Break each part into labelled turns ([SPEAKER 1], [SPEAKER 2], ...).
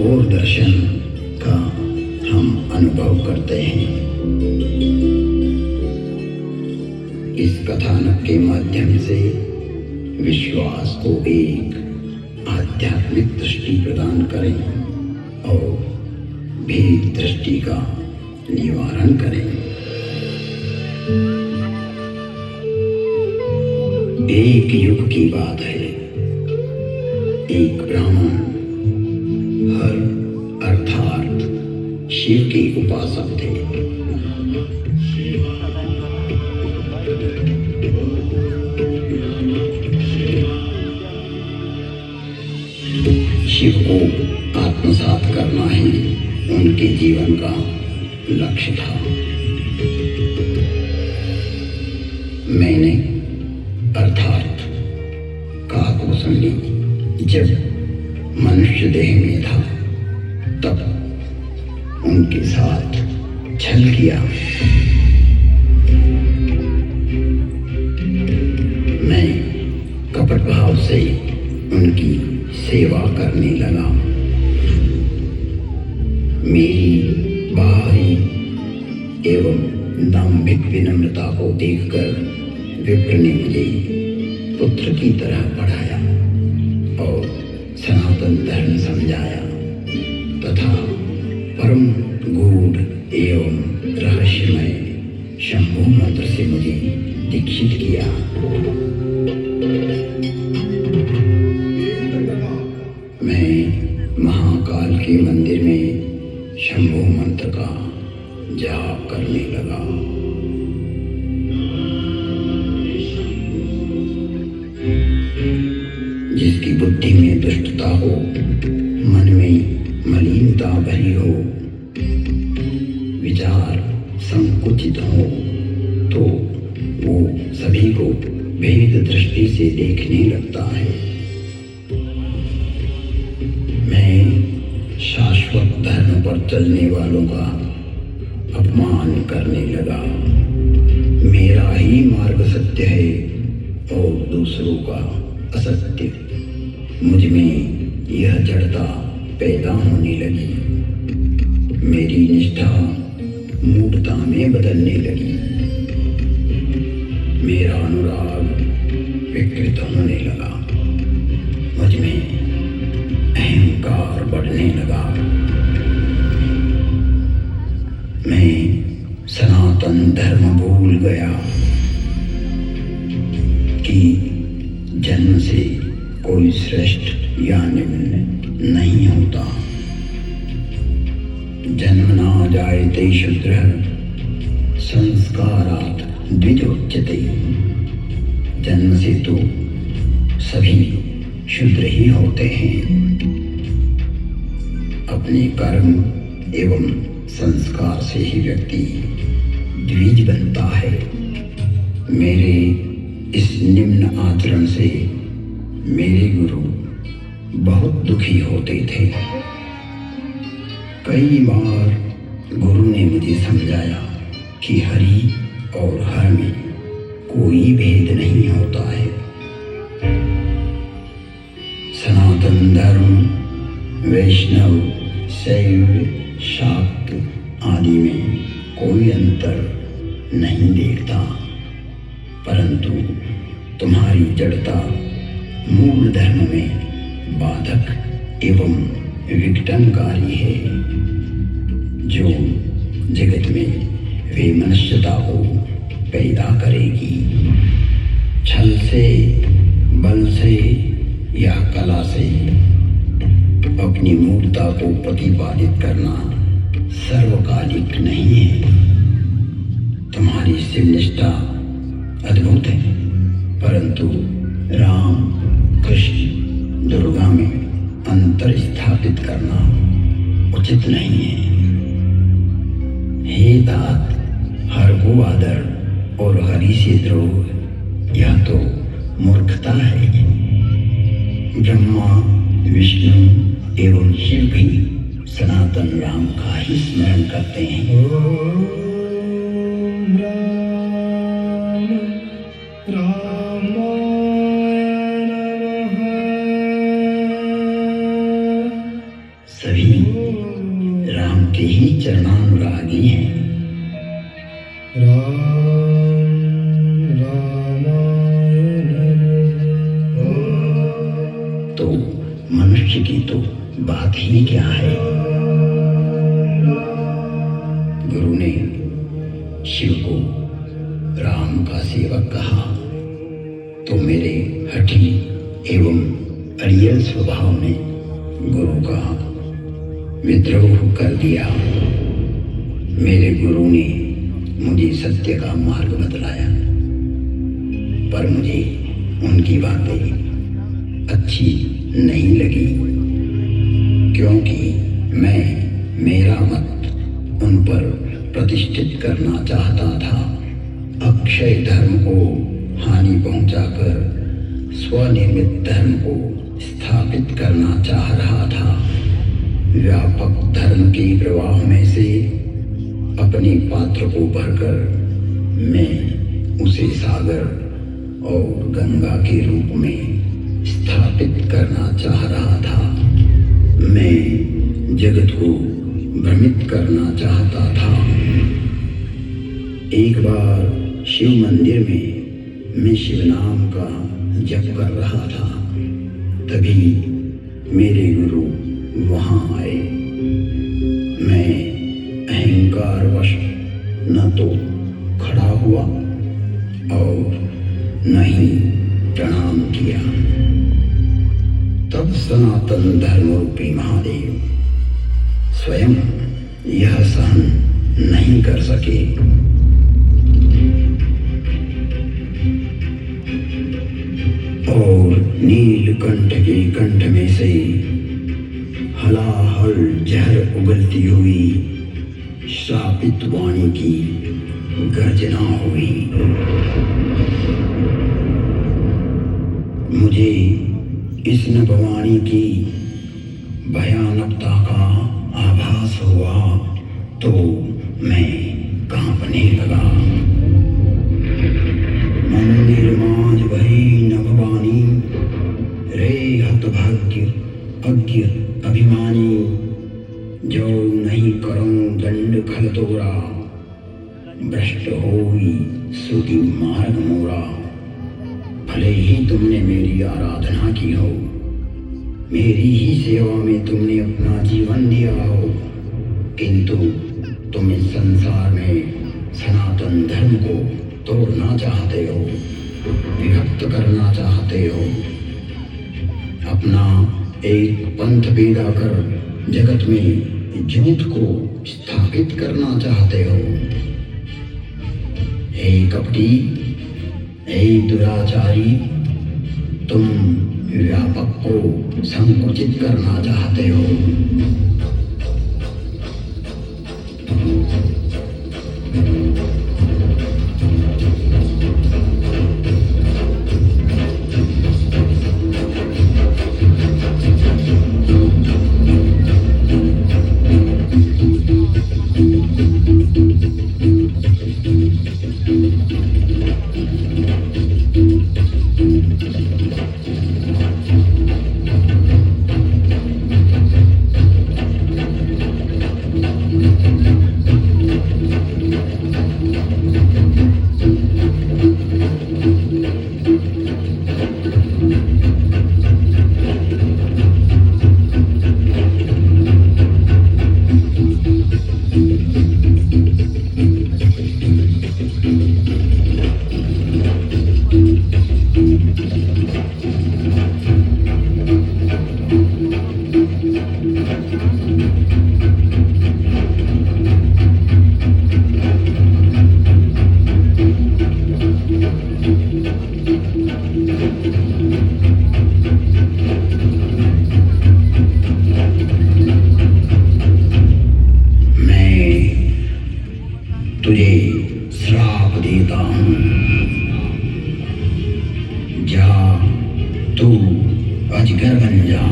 [SPEAKER 1] और दर्शन का हम अनुभव करते हैं। इस कथानक के माध्यम से विश्वास को एक आध्यात्मिक दृष्टि प्रदान करें और भेद दृष्टि का निवारण करें। एक युग की बात है, एक ब्राह्मण हर अर्थात शिव के उपासक थे। शिव को आत्मसात करना ही उनके जीवन का लक्ष्य था। मैंने अर्थात काकभूषणी जब मनुष्य देह में था तब उनके साथ छल किया। मैं कपट भाव से उनकी सेवा करने लगा। मेरी बाहरी एवं दाम्भिक विनम्रता को देखकर विप्र ने मुझे पुत्र की तरह पढ़ाया और सनातन धर्म समझाया तथा परम गूढ़ एवं रहस्यमय शंभु मंत्र से मुझे दीक्षित किया। मैं महाकाल के मंदिर में शंभु मंत्र का जाप करने लगा। जिसकी बुद्धि में दुष्टता हो, मन में मलिनता भरी हो, विचार संकुचित हो, तो वो सभी को भेद दृष्टि से देखने लगता है। मैं शाश्वत धर्म पर चलने वालों का अपमान करने लगा। मेरा ही मार्ग सत्य है और दूसरों का असत्य। मुझ में यह जड़ता पैदा होने लगी। मेरी निष्ठा मूढ़ता में बदलने लगी। मेरा अनुराग विकृत होने लगा। मुझ में अहंकार बढ़ने लगा। मैं सनातन धर्म भूल गया कि जन्म से कोई श्रेष्ठ या निम्न नहीं होता। जन्म ना जायते शूद्र संस्कारात् द्विजोच्यते। जन्म से तो सभी शूद्र ही होते हैं। अपने कर्म एवं संस्कार से ही व्यक्ति द्विज बनता है। मेरे इस निम्न आचरण से मेरे गुरु बहुत दुखी होते थे। कई बार गुरु ने मुझे समझाया कि हरि और हर में कोई भेद नहीं होता है। सनातन धर्म वैष्णव शैव शाक्त आदि में कोई अंतर नहीं देखता, परंतु तुम्हारी जड़ता मूल धर्म में बाधक एवं विघटनकारी है, जो जगत में वैमनस्यता को पैदा करेगी। छल से, बल से या कला से अपनी मूर्ता को प्रतिपादित करना सर्वकालिक नहीं है। तुम्हारी शिवनिष्ठा अद्भुत है, परंतु राम, कृष्ण, दुर्गा में अंतर स्थापित करना उचित नहीं है। हे तात, हर को आदर और हरि से द्रोह यह तो मूर्खता है। ब्रह्मा, विष्णु एवं शिव भी सनातन राम का ही स्मरण करते हैं। सभी आपके ही चरणानुरागी हैं।
[SPEAKER 2] राम रामाय नमः।
[SPEAKER 1] तो मनुष्य की तो बात ही क्या है। गुरु ने शिव को राम का सेवक कहा तो मेरे हठी एवं अड़ियल स्वभाव ने गुरु का विद्रोह कर दिया। मेरे गुरु ने मुझे सत्य का मार्ग बतलाया, पर मुझे उनकी बातें अच्छी नहीं लगी, क्योंकि मैं मेरा मत उन पर प्रतिष्ठित करना चाहता था। अक्षय धर्म को हानि पहुंचाकर स्वनिर्मित धर्म को स्थापित करना चाह रहा था। व्यापक धर्म के प्रवाह में से अपने पात्र को भरकर मैं उसे सागर और गंगा के रूप में स्थापित करना चाह रहा था। मैं जगत को भ्रमित करना चाहता था। एक बार शिव मंदिर में मैं शिव नाम का जप कर रहा था, तभी मेरे गुरु वहां आए। मैं अहंकारवश न तो खड़ा हुआ और न ही प्रणाम किया। तब सनातन धर्म रूपी महादेव स्वयं यह सहन नहीं कर सके। और नीलकंठ के कंठ में से हलाहल जहर उगलती हुई श्रापित वाणी की गर्जना हुई। मुझे इस नभवाणी की भयानकता का आभास हुआ तो मैं कांपने लगा। मंदिर माज भई नभवाणी, रे हतभाग्य अज्ञ अभिमानी, जो नहीं करऊं दंड खल तोरा, भ्रष्ट होई सुधि मार्ग मोरा। भले ही तुमने मेरी आराधना की हो, मेरी ही सेवा में तुमने अपना जीवन दिया हो, किंतु तुम इस संसार में सनातन धर्म को तोड़ना चाहते हो, विभक्त करना चाहते हो, अपना एक पंथ पैदा कर जगत में झूठ को स्थापित करना चाहते हो। हे कपटी, हे दुराचारी, तुम व्यापक को संकुचित करना चाहते हो। तुझे श्राप देता हूं, जा तू अजगर बन जा,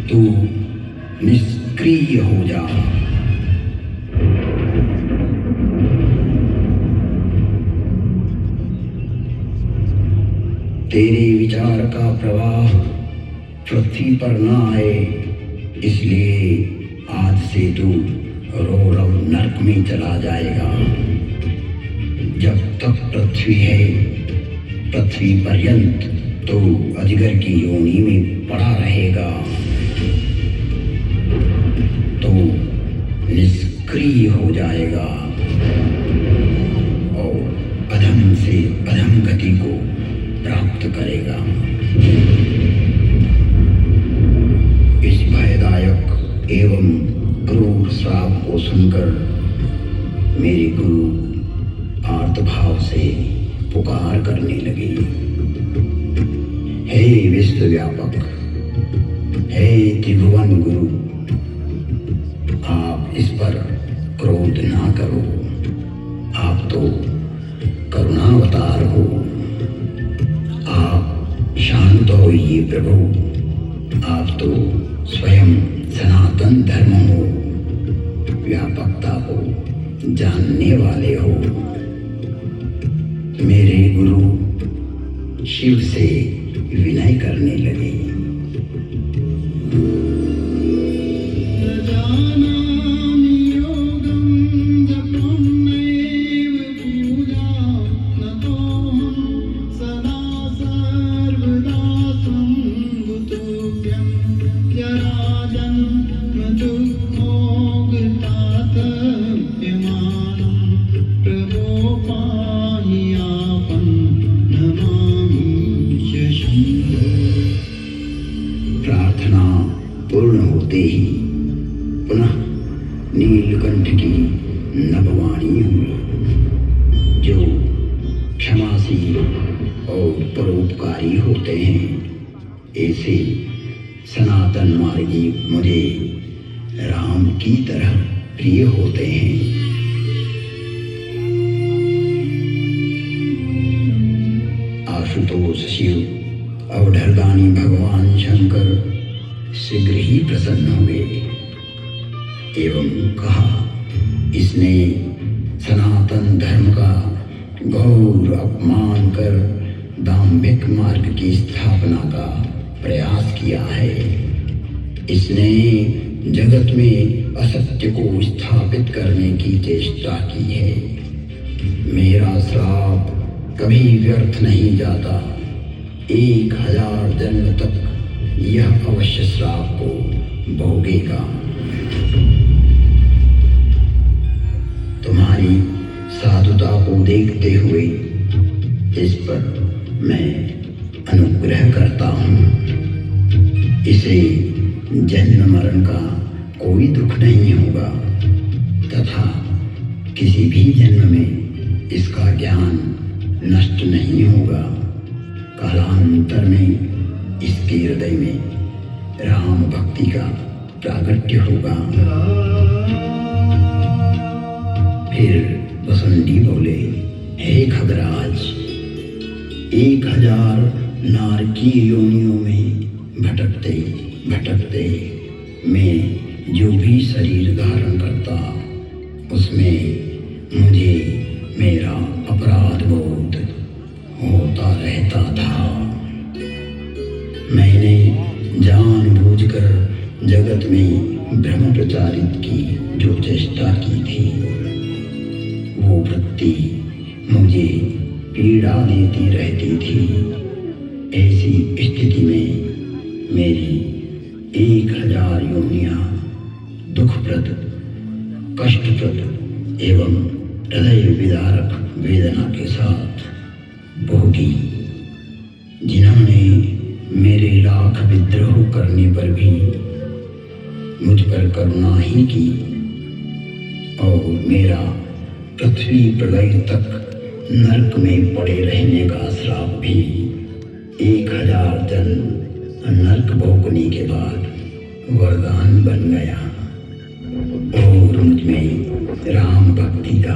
[SPEAKER 1] तू निष्क्रिय हो जा। तेरे विचार का प्रवाह पृथ्वी पर न आए, इसलिए आज से तू रौरव नरक में चला जाएगा। जब तक पृथ्वी है, पृथ्वी पर्यंत तो अजगर की योनि में पड़ा रहेगा, तो निष्क्रिय हो जाएगा और अधम से अधम गति को प्राप्त करेगा। इस भयदायक एवं क्रूर श्राप को सुनकर मेरे गुरु आर्तभाव से पुकार करने लगे, हे विश्वव्यापक, हे त्रिभुवन गुरु, आप इस पर क्रोध ना करो। आप तो करुणावतार हो। आप शांत होइए प्रभु। आप तो स्वयं सनातन धर्म हो, व्यापकता को जानने वाले हो। मेरे गुरु शिव से विनय करने लगे। प्रार्थना पूर्ण होते ही पुनः नीलकंठ की नभवाणी हुई, जो क्षमाशील और परोपकारी होते हैं। ऐसे सनातन मार्गी मुझे राम की तरह प्रिय होते हैं। आशुतोष शिव अवधरदानी भगवान शंकर शीघ्र ही प्रसन्न हुए एवं कहा, इसने सनातन धर्म का घोर अपमान कर दाम्भिक मार्ग की स्थापना का प्रयास किया है। इसने जगत में असत्य को स्थापित करने की चेष्टा की है। मेरा श्राप कभी व्यर्थ नहीं जाता। 1000 जन्म तक यह अवश्य श्राप को भोगेगा। तुम्हारी साधुता को देखते हुए इस पर मैं अनुग्रह करता हूँ। इसे जन्म मरण का कोई दुख नहीं होगा तथा किसी भी जन्म में इसका ज्ञान नष्ट नहीं होगा। कालांतर में इसके हृदय में राम भक्ति का प्रागट्य होगा। फिर बसंती बोले, हे खगराज, 1000 नारकीय योनियों में भटकते भटकते मैं जो भी शरीर धारण करता, उसमें मुझे मेरा अपराध बोध होता रहता था। मैंने जानबूझकर जगत में भ्रम प्रचारित की जो चेष्टा की थी, वो वृत्ति मुझे पीड़ा देती रहती थी। ऐसी स्थिति में मेरी 1000 योनियां दुखप्रद, कष्टप्रद एवं हृदय विदारक वेदना के साथ भोगी। जिन्होंने मेरे लाख विद्रोह करने पर भी मुझ पर करुणा ही की और मेरा पृथ्वी प्रलय तक नरक में पड़े रहने का श्राप भी 1000 जन्म नरक भोगने के बाद वरदान बन गया और मुझ में राम भक्ति का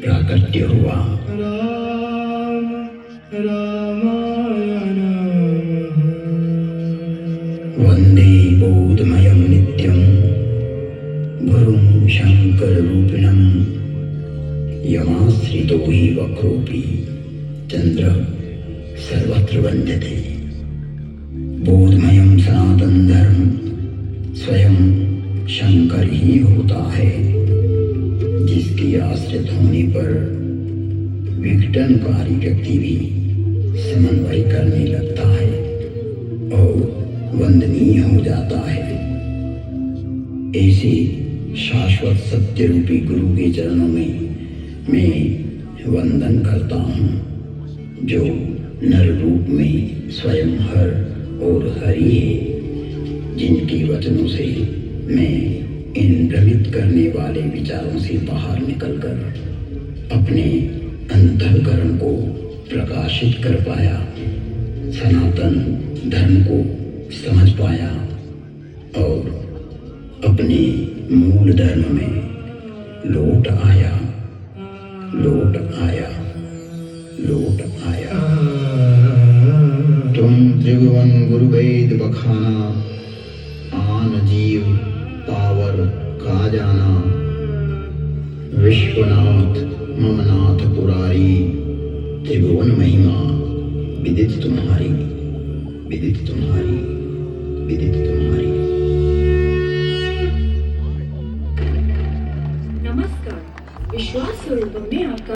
[SPEAKER 1] प्राकट्य हुआ। वंदे बोधमयं नित्यं गुरुं शंकर रूपिणं यमाश्रितो हि वक्रोऽपि चंद्र सर्वत्र वंद्यते। बोधमयं सनातन धर्म स्वयं शंकर ही होता है, जिसके आश्रित होने पर विघटनकारी व्यक्ति भी समन्वय करने लगता है और वंदनीय हो जाता है। ऐसे शाश्वत सत्य रूपी गुरु के चरणों में मैं वंदन करता हूँ, जो नर रूप में स्वयं हर और हरि है, जिनके वचनों से मैं इन भ्रमित करने वाले विचारों से बाहर निकलकर अपने अंतःकरण को प्रकाशित कर पाया, सनातन धर्म को समझ पाया और अपने मूल धर्म में लौट आया, लौट आया, लौट आया। तुम त्रिभुवन गुरु वेद बखाना, आन जीव पावर का जाना। विश्वनाथ ममनाथ पुरारी, त्रिभुवन महिमा विदित तुम्हारी, विदित तुम्हारी, विदित तुम्हारी।
[SPEAKER 3] नमस्कार, विश्वास स्वरूप में आपका